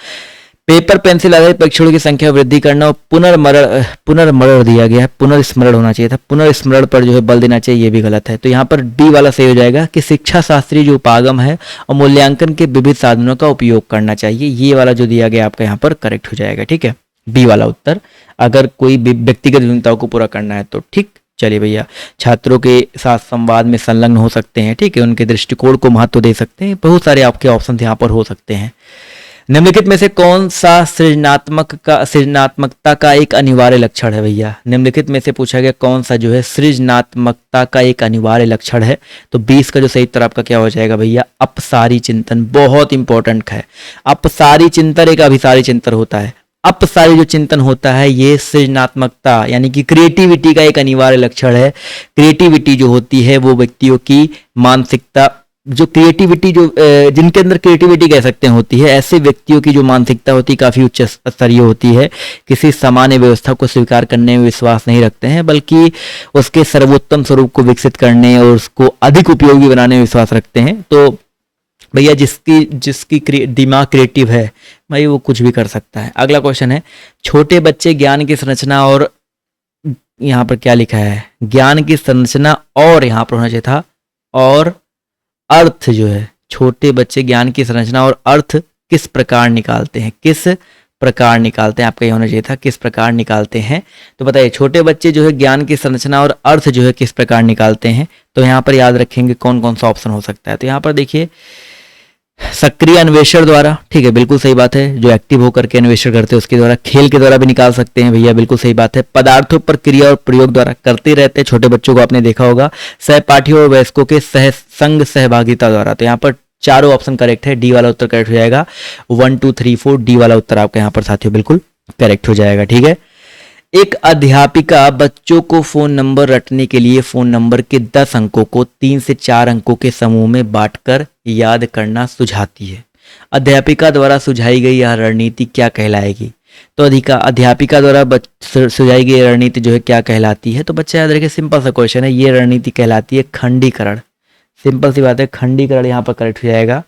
पेपर पेंसिल आधारित परीक्षणों की संख्या वृद्धि करना और पुनर्मरण दिया गया है, पुनर्स्मरण होना चाहिए था, पुनर्स्मरण पर जो है बल देना चाहिए, ये भी गलत है। तो यहाँ पर डी वाला सही हो जाएगा कि शिक्षा शास्त्रीय जो उपागम है और मूल्यांकन के विविध साधनों का उपयोग करना चाहिए, ये वाला जो दिया गया आपका यहाँ पर करेक्ट हो जाएगा। ठीक है, बी वाला उत्तर, अगर कोई व्यक्तिगत विभिन्नताओं को पूरा करना है तो। ठीक, चलिए भैया छात्रों के साथ संवाद में संलग्न हो सकते हैं। ठीक है, उनके दृष्टिकोण को महत्व दे सकते हैं, बहुत सारे आपके ऑप्शन यहाँ पर हो सकते हैं। निम्नलिखित में से कौन सा सृजनात्मकता का एक अनिवार्य लक्षण है? भैया निम्नलिखित में से पूछा गया कौन सा जो है सृजनात्मकता का एक अनिवार्य लक्षण है? तो 20 का जो सही उत्तर आपका क्या हो जाएगा भैया? अपसारी चिंतन, बहुत इंपॉर्टेंट है। अपसारी चिंतन एक अभिसारी चिंतन होता है। अपसारी जो चिंतन होता है ये सृजनात्मकता यानी कि क्रिएटिविटी का एक अनिवार्य लक्षण है। क्रिएटिविटी जो होती है वो व्यक्तियों की मानसिकता, जो क्रिएटिविटी जो जिनके अंदर क्रिएटिविटी कह सकते हैं होती है, ऐसे व्यक्तियों की जो मानसिकता होती है काफ़ी उच्च स्तरीय होती है। किसी सामान्य व्यवस्था को स्वीकार करने में विश्वास नहीं रखते हैं, बल्कि उसके सर्वोत्तम स्वरूप को विकसित करने और उसको अधिक उपयोगी बनाने में विश्वास रखते हैं। तो भैया जिसकी दिमाग क्रिएटिव है भाई वो कुछ भी कर सकता है। अगला क्वेश्चन है, छोटे बच्चे ज्ञान की संरचना और, यहाँ पर क्या लिखा है? ज्ञान की संरचना और, यहाँ पर होना चाहिए था और अर्थ जो है, छोटे बच्चे ज्ञान की संरचना और अर्थ किस प्रकार निकालते हैं? किस प्रकार निकालते हैं? आपका ये होना चाहिए था किस प्रकार निकालते हैं। तो बताइए छोटे बच्चे जो है ज्ञान की संरचना और अर्थ जो है किस प्रकार निकालते हैं? तो यहाँ पर याद रखेंगे कौन कौन सा ऑप्शन हो सकता है। तो यहाँ पर देखिए सक्रिय अन्वेषण द्वारा, ठीक है बिल्कुल सही बात है, जो एक्टिव होकर के अन्वेषण करते हैं उसके द्वारा, खेल के द्वारा भी निकाल सकते हैं भैया बिल्कुल सही बात है, पदार्थों पर क्रिया और प्रयोग द्वारा करते रहते हैं छोटे बच्चों को आपने देखा होगा, सहपाठियों और वयस्कों के संग सहभागिता द्वारा। तो यहाँ पर चारों ऑप्शन करेक्ट है, डी वाला उत्तर करेक्ट हो जाएगा। 1 2 3 4 डी वाला उत्तर आपका यहाँ पर साथियों बिल्कुल करेक्ट हो जाएगा। ठीक है, एक अध्यापिका बच्चों को फोन नंबर रटने के लिए फोन नंबर के 10 अंकों को 3 से 4 अंकों के समूह में बांटकर याद करना सुझाती है। अध्यापिका द्वारा सुझाई गई यह रणनीति क्या कहलाएगी? तो अध्यापिका द्वारा सुझाई गई रणनीति जो है क्या कहलाती है? तो बच्चा याद रखिए, सिंपल सा क्वेश्चन है, ये रणनीति कहलाती है खंडीकरण। सिंपल सी बात है, खंडीकरण यहाँ पर करेक्ट हो जाएगा।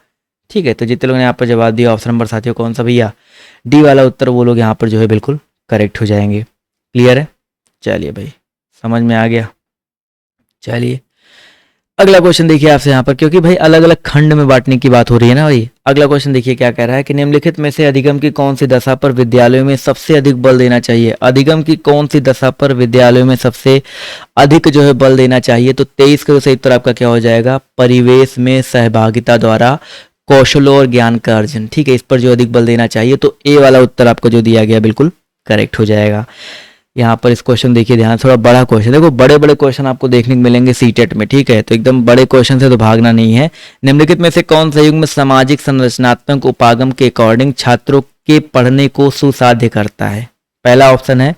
ठीक है, तो जितने लोगों ने यहाँ पर जवाब दिया ऑप्शन नंबर साथियों कौन सा भैया? डी वाला उत्तर, वो लोग यहाँ पर जो है बिल्कुल करेक्ट हो जाएंगे। क्लियर है? चलिए भाई, समझ में आ गया। चलिए अगला क्वेश्चन देखिए आपसे यहाँ पर, क्योंकि भाई अलग अलग खंड में बांटने की बात हो रही है ना भाई। अगला क्वेश्चन देखिए क्या कह रहा है कि निम्नलिखित में से अधिगम की कौन सी दशा पर विद्यालयों में सबसे अधिक बल देना चाहिए? अधिगम की कौन सी दशा पर विद्यालयों में सबसे अधिक जो है बल देना चाहिए? तो 23 का सही उत्तर आपका क्या हो जाएगा? परिवेश में सहभागिता द्वारा कौशलों और ज्ञान का अर्जन। ठीक है, इस पर जो अधिक बल देना चाहिए, तो ए वाला उत्तर आपको जो दिया गया बिल्कुल करेक्ट हो जाएगा। यहाँ पर इस क्वेश्चन देखिए ध्यान, थोड़ा बड़ा क्वेश्चन, देखो बड़े बड़े क्वेश्चन आपको देखने को मिलेंगे सीटेट में। ठीक है, तो एकदम बड़े क्वेश्चन से तो भागना नहीं है। निम्नलिखित में से कौन सा युग्म सामाजिक संरचनात्मक उपागम के अकॉर्डिंग छात्रों के पढ़ने को सुसाध्य करता है? पहला ऑप्शन है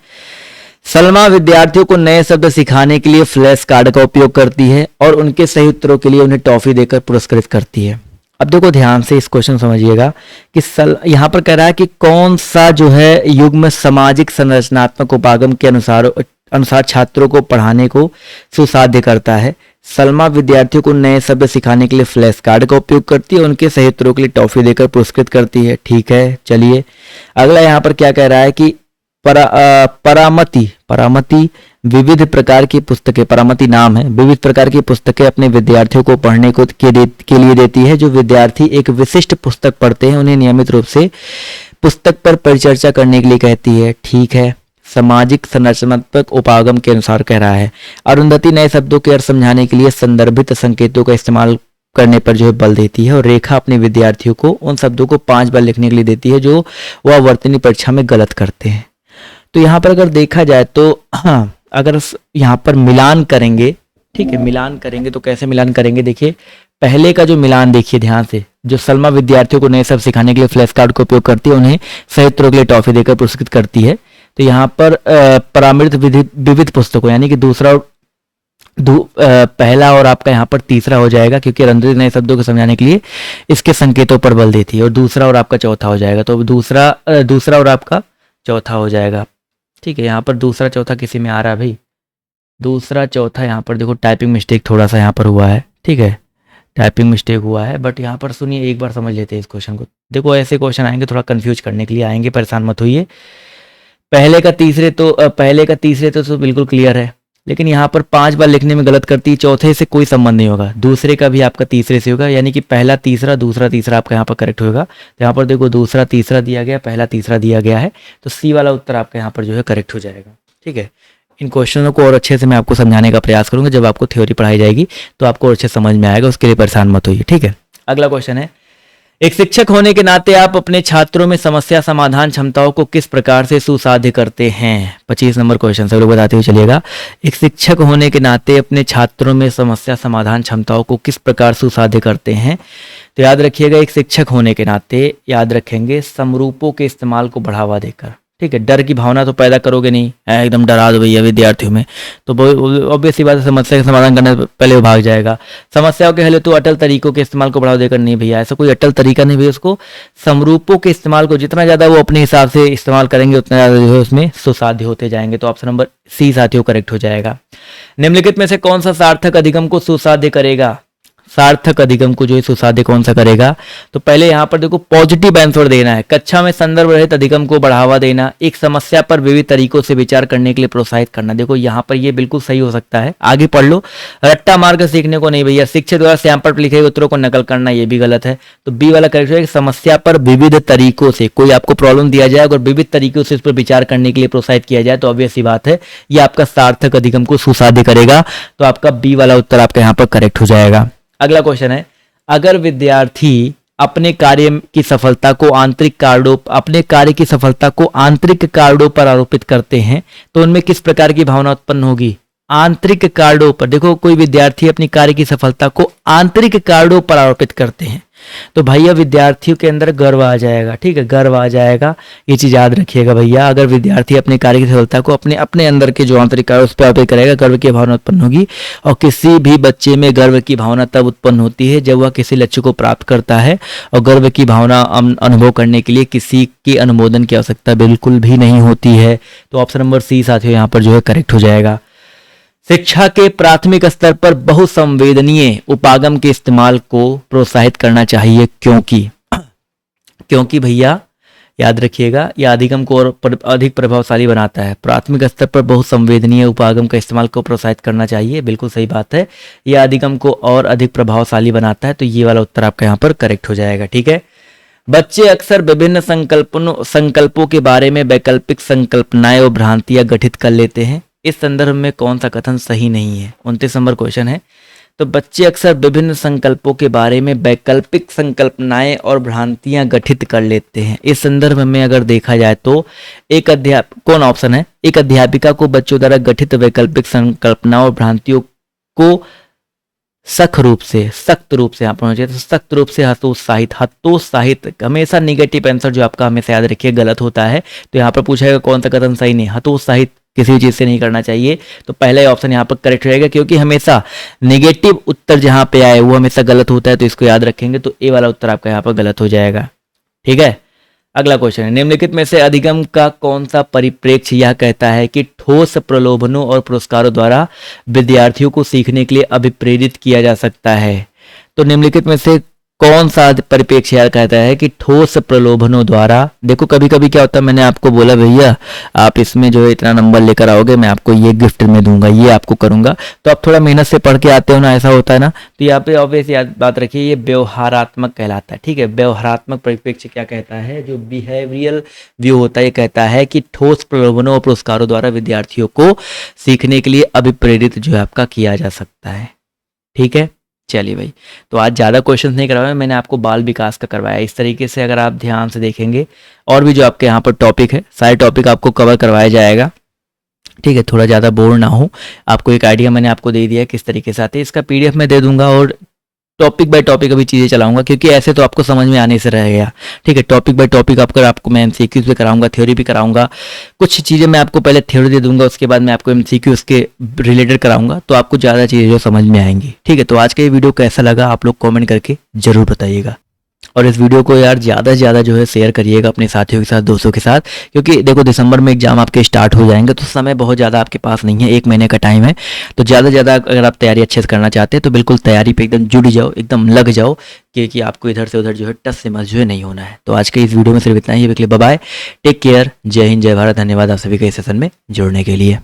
सलमा विद्यार्थियों को नए शब्द सिखाने के लिए फ्लैश कार्ड का उपयोग करती है और उनके सही उत्तरों के लिए उन्हें टॉफी देकर पुरस्कृत करती है। अब देखो ध्यान से इस क्वेश्चन समझिएगा कि यहाँ पर कह रहा है कि कौन सा जो है युग्म सामाजिक संरचनात्मक उपागम के अनुसार छात्रों को पढ़ाने को सुसाध्य करता है। सलमा विद्यार्थियों को नए शब्द सिखाने के लिए फ्लैश कार्ड का उपयोग करती है, उनके सही उत्तरों के लिए टॉफी देकर पुरस्कृत करती है। ठीक है, चलिए अगला यहाँ पर क्या कह रहा है कि परामति विविध प्रकार की पुस्तकें, परामति नाम है, विविध प्रकार की पुस्तकें अपने विद्यार्थियों को पढ़ने को के लिए देती है। जो विद्यार्थी एक विशिष्ट पुस्तक पढ़ते हैं उन्हें नियमित रूप से पुस्तक पर परिचर्चा करने के लिए कहती है। ठीक है, सामाजिक संरचनात्मक उपागम के अनुसार कह रहा है। अरुंधति नए शब्दों के अर्थ समझाने के लिए संदर्भित संकेतों का इस्तेमाल करने पर जो है बल देती है। और रेखा अपने विद्यार्थियों को उन शब्दों को 5 बार लिखने के लिए देती है जो वह वर्तनी परीक्षा में गलत करते हैं। तो यहाँ पर अगर देखा जाए तो हाँ, अगर यहाँ पर मिलान करेंगे, ठीक है, मिलान करेंगे तो कैसे मिलान करेंगे? देखिए पहले का जो मिलान देखिए ध्यान से, जो सलमा विद्यार्थियों को नए शब्द सिखाने के लिए फ्लैश कार्ड का उपयोग करती है, उन्हें सही उत्तरों के लिए टॉफी देकर पुरस्कृत करती है। तो यहाँ पर परामृत विविध पुस्तकों यानी कि पहला और आपका यहाँ पर तीसरा हो जाएगा, क्योंकि अरुंधति नए शब्दों को समझाने के लिए इसके संकेतों पर बल देती है। और दूसरा और आपका चौथा हो जाएगा, तो दूसरा और आपका चौथा हो जाएगा। ठीक है, यहाँ पर दूसरा चौथा किसी में आ रहा है भाई? दूसरा चौथा यहाँ पर देखो टाइपिंग मिस्टेक थोड़ा सा यहाँ पर हुआ है। ठीक है, टाइपिंग मिस्टेक हुआ है, बट यहाँ पर सुनिए एक बार समझ लेते हैं इस क्वेश्चन को। देखो ऐसे क्वेश्चन आएंगे थोड़ा कंफ्यूज करने के लिए आएंगे, परेशान मत होइए। पहले का तीसरे तो बिल्कुल क्लियर है, लेकिन यहाँ पर 5 बार लिखने में गलत करती है। चौथे से कोई संबंध नहीं होगा, दूसरे का भी आपका तीसरे से होगा, यानी कि पहला तीसरा दूसरा तीसरा आपका यहाँ पर करेक्ट होगा। तो यहाँ पर देखो दूसरा तीसरा दिया गया, पहला तीसरा दिया गया है, तो सी वाला उत्तर आपका यहाँ पर जो है करेक्ट हो जाएगा। ठीक है, इन क्वेश्चनों को और अच्छे से मैं आपको समझाने का प्रयास करूंगा। जब आपको थ्योरी पढ़ाई जाएगी तो आपको और अच्छे समझ में आएगा, उसके लिए परेशान मत होइए। ठीक है, अगला क्वेश्चन है, एक शिक्षक होने के नाते आप अपने छात्रों में समस्या समाधान क्षमताओं को किस प्रकार से सुसाध्य करते हैं? 25 नंबर क्वेश्चन सब लोग बताते हुए चलिएगा। एक शिक्षक होने के नाते अपने छात्रों में समस्या समाधान क्षमताओं को किस प्रकार सुसाध्य करते हैं? तो याद रखिएगा, एक शिक्षक होने के नाते याद रखेंगे समरूपों के इस्तेमाल को बढ़ावा देकर। ठीक है, डर की भावना तो पैदा करोगे नहीं, एकदम डरा दो भैया विद्यार्थियों में, तो ऑब्वियस सी बात है समस्या का समाधान करने पहले वो भाग जाएगा। समस्याओं के हल तो अटल तरीकों के इस्तेमाल को बढ़ावा देकर नहीं भैया, ऐसा कोई अटल तरीका नहीं भैया। उसको समरूपों के इस्तेमाल को जितना ज़्यादा वो अपने हिसाब से इस्तेमाल करेंगे उतना ज़्यादा जो है उसमें सुसाध्य होते जाएंगे। तो ऑप्शन नंबर सी साथियों करेक्ट हो जाएगा। निम्नलिखित में से कौन सा सार्थक अधिगम को सुसाध्य करेगा? सार्थक अधिगम को जो है सुसाध्य कौन सा करेगा? तो पहले यहाँ पर देखो पॉजिटिव आंसर देना है। कक्षा में संदर्भ रहित अधिगम को बढ़ावा देना, एक समस्या पर विविध तरीकों से विचार करने के लिए प्रोत्साहित करना। देखो यहाँ पर ये बिल्कुल सही हो सकता है, आगे पढ़ लो। रट्टा मार्ग सीखने को नहीं भैया, शिक्षक द्वारा सैंपल पर लिखे गए उत्तरों को नकल करना, ये भी गलत है। तो बी वाला करेक्ट है, समस्या पर विविध तरीकों से, कोई आपको प्रॉब्लम दिया जाए और विविध तरीकों से इस पर विचार करने के लिए प्रोत्साहित किया जाए तो ऑब्वियस सी बात है ये आपका सार्थक अधिगम को सुसाध्य करेगा। तो आपका बी वाला उत्तर आपका यहाँ पर करेक्ट हो जाएगा। अगला क्वेश्चन है, अगर विद्यार्थी अपने कार्य की सफलता को आंतरिक कारणों पर आरोपित करते हैं तो उनमें किस प्रकार की भावना उत्पन्न होगी? आंतरिक कारणों पर, देखो कोई विद्यार्थी अपनी कार्य की सफलता को आंतरिक कारणों पर आरोपित करते हैं, तो भैया विद्यार्थियों के अंदर गर्व आ जाएगा, ठीक है, गर्व आ जाएगा। ये चीज याद रखिएगा भैया, अगर विद्यार्थी अपने कार्य की सफलता को अपने अपने अंदर के जो आंतरिक कार्य उस पर आरोपित करेगा, गर्व की भावना उत्पन्न होगी। और किसी भी बच्चे में गर्व की भावना तब उत्पन्न होती है जब वह किसी लक्ष्य को प्राप्त करता है, और गर्व की भावना अनुभव करने के लिए किसी के अनुमोदन की आवश्यकता बिल्कुल भी नहीं होती है। तो ऑप्शन नंबर सी साथियों यहाँ पर जो है करेक्ट हो जाएगा। शिक्षा के प्राथमिक स्तर पर बहुसंवेदनीय उपागम के इस्तेमाल को प्रोत्साहित करना चाहिए, क्योंकि भैया याद रखिएगा, यह अधिगम को और अधिक प्रभावशाली बनाता है। प्राथमिक स्तर पर बहुसंवेदनीय उपागम का इस्तेमाल को प्रोत्साहित करना चाहिए, बिल्कुल सही बात है, यह अधिगम को और अधिक प्रभावशाली बनाता है। तो ये वाला उत्तर आपका यहाँ पर करेक्ट हो जाएगा, ठीक है। बच्चे अक्सर विभिन्न संकल्पों के बारे में वैकल्पिक संकल्पनाएं और भ्रांतियां गठित कर लेते हैं, इस संदर्भ में कौन सा कथन सही नहीं है? 29 नंबर क्वेश्चन है। तो बच्चे अक्सर विभिन्न संकल्पों के बारे में वैकल्पिक संकल्पनाएं और भ्रांतियां गठित कर लेते हैं, इस संदर्भ में अगर देखा जाए तो कौन ऑप्शन है? एक अध्यापिका को बच्चों द्वारा गठित वैकल्पिक संकल्पनाओं और भ्रांतियों को सख्त रूप से यहाँ पर होना चाहिए, तो सख्त रूप से हतोत्साहित, हमेशा निगेटिव आंसर जो आपका हमेशा याद रखिए गलत होता है। तो यहाँ पर पूछा जाएगा कौन सा कथन सही नहीं, हतोत्साहित किसी भी चीज से नहीं करना चाहिए, तो पहला ही ऑप्शन यहाँ पर करेक्ट रहेगा, क्योंकि हमेशा नेगेटिव उत्तर जहाँ पे आए वो हमेशा गलत होता है, तो इसको याद रखेंगे। तो ए वाला उत्तर आपका यहाँ पर गलत हो जाएगा, ठीक है। अगला क्वेश्चन है, निम्नलिखित में से अधिगम का कौन सा परिप्रेक्ष्य यह कहता है कि ठोस प्रलोभनों और पुरस्कारों द्वारा विद्यार्थियों को सीखने के लिए अभिप्रेरित किया जा सकता है? तो निम्नलिखित में से कौन सा परिप्रेक्ष्य यह कहता है कि ठोस प्रलोभनों द्वारा, देखो कभी कभी क्या होता है, मैंने आपको बोला भैया आप इसमें जो है इतना नंबर लेकर आओगे, मैं आपको ये गिफ्ट में दूंगा, ये आपको करूंगा, तो आप थोड़ा मेहनत से पढ़ के आते हो ना, ऐसा होता है ना। तो यहाँ पे ऑब्वियस याद बात रखिए, ये व्यवहारात्मक कहलाता है, ठीक है। व्यवहारात्मक परिप्रेक्ष्य क्या कहता है? जो बिहेवियरल व्यू होता है, ये कहता है कि ठोस प्रलोभनों और पुरस्कारों द्वारा विद्यार्थियों को सीखने के लिए अभिप्रेरित जो है आपका किया जा सकता है, ठीक है। चलिए भाई, तो आज ज़्यादा क्वेश्चंस नहीं करवाए, मैंने आपको बाल विकास का करवाया। इस तरीके से अगर आप ध्यान से देखेंगे और भी जो आपके यहाँ पर टॉपिक है, सारे टॉपिक आपको कवर करवाया जाएगा, ठीक है। थोड़ा ज़्यादा बोर ना हो, आपको एक आइडिया मैंने आपको दे दिया है किस तरीके से आते हैं। इसका PDF मैं दे दूंगा और टॉपिक बाय टॉपिक अभी चीज़ें चलाऊंगा, क्योंकि ऐसे तो आपको समझ में आने से रह गया, ठीक है। टॉपिक बाय टॉपिक आपको मैं MCQs भी कराऊंगा, थ्योरी भी कराऊंगा, कुछ चीज़ें मैं आपको पहले थ्योरी दे दूंगा, उसके बाद मैं आपको MCQs के रिलेटेड कराऊंगा, तो आपको ज़्यादा चीज़ें जो समझ में आएंगी, ठीक है। तो आज का ये वीडियो कैसा लगा आप लोग कॉमेंट करके जरूर बताइएगा, और इस वीडियो को यार ज़्यादा से ज़्यादा जो है शेयर करिएगा अपने साथियों के साथ, दोस्तों के साथ, क्योंकि देखो दिसंबर में एग्जाम आपके स्टार्ट हो जाएंगे, तो समय बहुत ज़्यादा आपके पास नहीं है, 1 महीने का टाइम है। तो ज़्यादा से ज़्यादा अगर आप तैयारी अच्छे से करना चाहते हैं तो बिल्कुल तैयारी पे एकदम जुड़ जाओ, एकदम लग जाओ, क्योंकि आपको इधर से उधर जो है टच से मस जो है नहीं होना है। तो आज के इस वीडियो में सिर्फ इतना ही, बाय बाय, टेक केयर, जय हिंद, जय भारत, धन्यवाद आप सभी के इस सेशन में जुड़ने के लिए।